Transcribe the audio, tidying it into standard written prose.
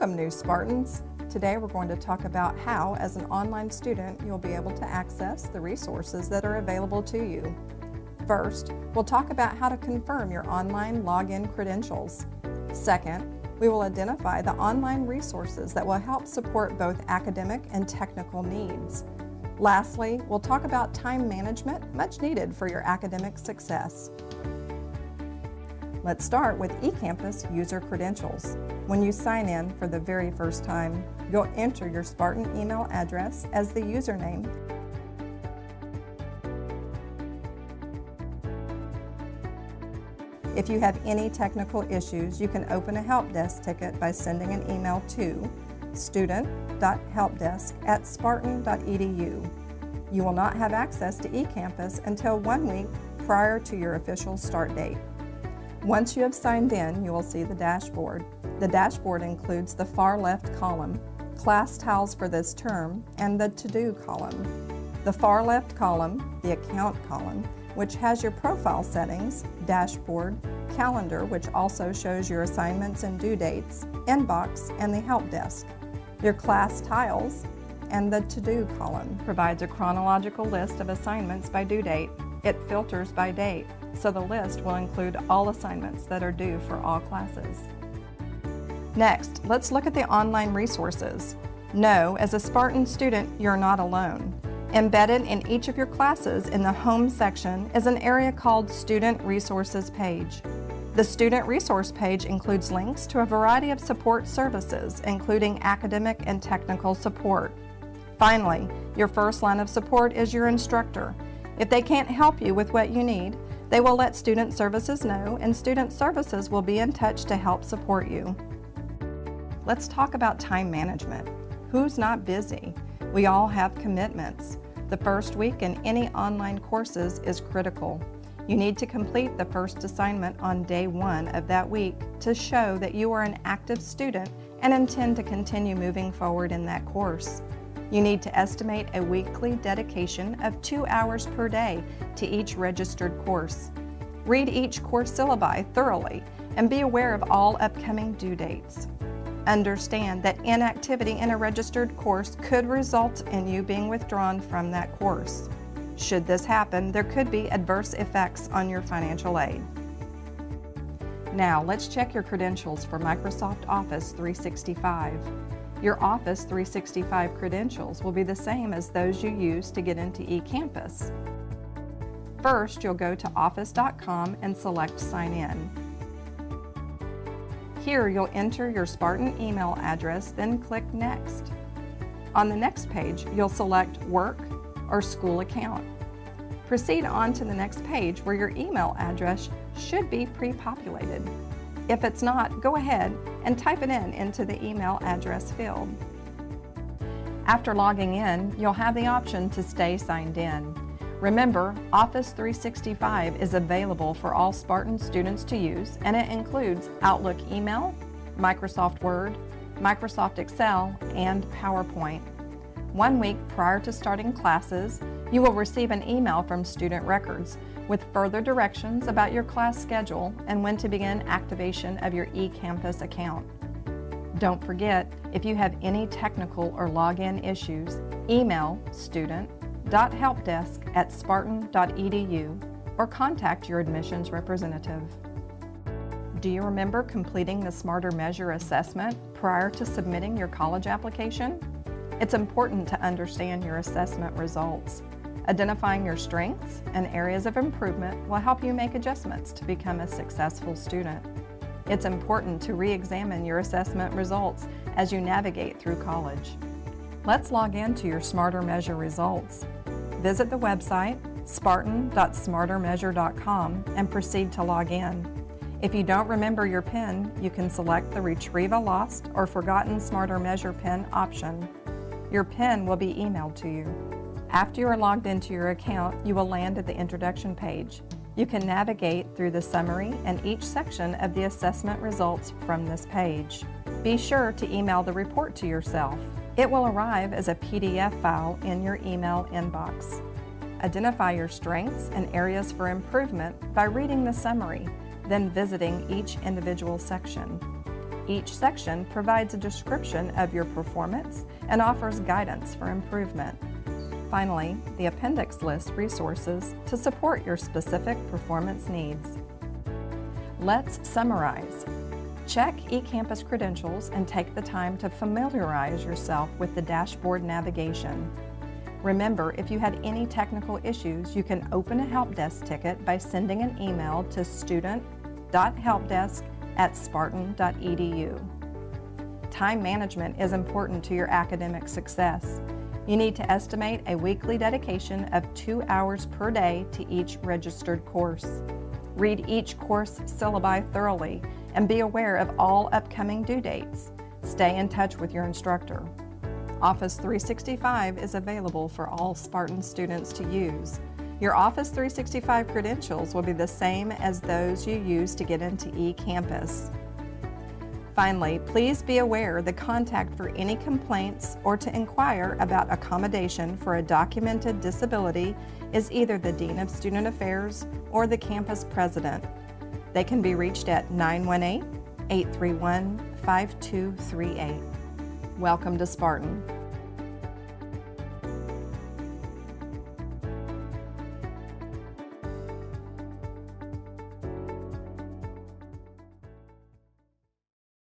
Welcome, new Spartans. Today we're going to talk about how, as an online student, you'll be able to access the resources that are available to you. First, we'll talk about how to confirm your online login credentials. Second, we will identify the online resources that will help support both academic and technical needs. Lastly, we'll talk about time management, much needed for your academic success. Let's start with eCampus user credentials. When you sign in for the very first time, you'll enter your Spartan email address as the username. If you have any technical issues, you can open a help desk ticket by sending an email to student.helpdesk@spartan.edu. You will not have access to eCampus until 1 week prior to your official start date. Once you have signed in, you will see the dashboard. The dashboard includes the far left column, class tiles for this term, and the to-do column. The far left column, the account column, which has your profile settings, dashboard, calendar, which also shows your assignments and due dates, inbox, and the help desk. Your class tiles and the to-do column provides a chronological list of assignments by due date. It filters by date, so the list will include all assignments that are due for all classes. Next, let's look at the online resources. Know, as a Spartan student, you're not alone. Embedded in each of your classes in the Home section is an area called Student Resources page. The Student Resource page includes links to a variety of support services, including academic and technical support. Finally, your first line of support is your instructor. If they can't help you with what you need, they will let Student Services know, and Student Services will be in touch to help support you. Let's talk about time management. Who's not busy? We all have commitments. The first week in any online courses is critical. You need to complete the first assignment on day 1 of that week to show that you are an active student and intend to continue moving forward in that course. You need to estimate a weekly dedication of 2 hours per day to each registered course. Read each course syllabi thoroughly and be aware of all upcoming due dates. Understand that inactivity in a registered course could result in you being withdrawn from that course. Should this happen, there could be adverse effects on your financial aid. Now, let's check your credentials for Microsoft Office 365. Your Office 365 credentials will be the same as those you use to get into eCampus. First, you'll go to office.com and select Sign In. Here, you'll enter your Spartan email address, then click Next. On the next page, you'll select Work or School Account. Proceed on to the next page where your email address should be pre-populated. If it's not, go ahead and type it into the email address field. After logging in, you'll have the option to stay signed in. Remember, Office 365 is available for all Spartan students to use, and it includes Outlook email, Microsoft Word, Microsoft Excel, and PowerPoint. 1 week prior to starting classes, you will receive an email from Student Records with further directions about your class schedule and when to begin activation of your eCampus account. Don't forget, if you have any technical or login issues, email student.helpdesk@spartan.edu or contact your admissions representative. Do you remember completing the Smarter Measure assessment prior to submitting your college application? It's important to understand your assessment results. Identifying your strengths and areas of improvement will help you make adjustments to become a successful student. It's important to re-examine your assessment results as you navigate through college. Let's log into your Smarter Measure results. Visit the website spartan.smartermeasure.com and proceed to log in. If you don't remember your PIN, you can select the Retrieve a Lost or Forgotten Smarter Measure PIN option. Your PIN will be emailed to you. After you are logged into your account, you will land at the introduction page. You can navigate through the summary and each section of the assessment results from this page. Be sure to email the report to yourself. It will arrive as a PDF file in your email inbox. Identify your strengths and areas for improvement by reading the summary, then visiting each individual section. Each section provides a description of your performance and offers guidance for improvement. Finally, the appendix lists resources to support your specific performance needs. Let's summarize. Check eCampus credentials and take the time to familiarize yourself with the dashboard navigation. Remember, if you had any technical issues, you can open a help desk ticket by sending an email to student.helpdesk@spartan.edu. Time management is important to your academic success. You need to estimate a weekly dedication of 2 hours per day to each registered course. Read each course syllabi thoroughly and be aware of all upcoming due dates. Stay in touch with your instructor. Office 365 is available for all Spartan students to use. Your Office 365 credentials will be the same as those you use to get into eCampus. Finally, please be aware the contact for any complaints or to inquire about accommodation for a documented disability is either the Dean of Student Affairs or the campus president. They can be reached at 918-831-5238. Welcome to Spartan.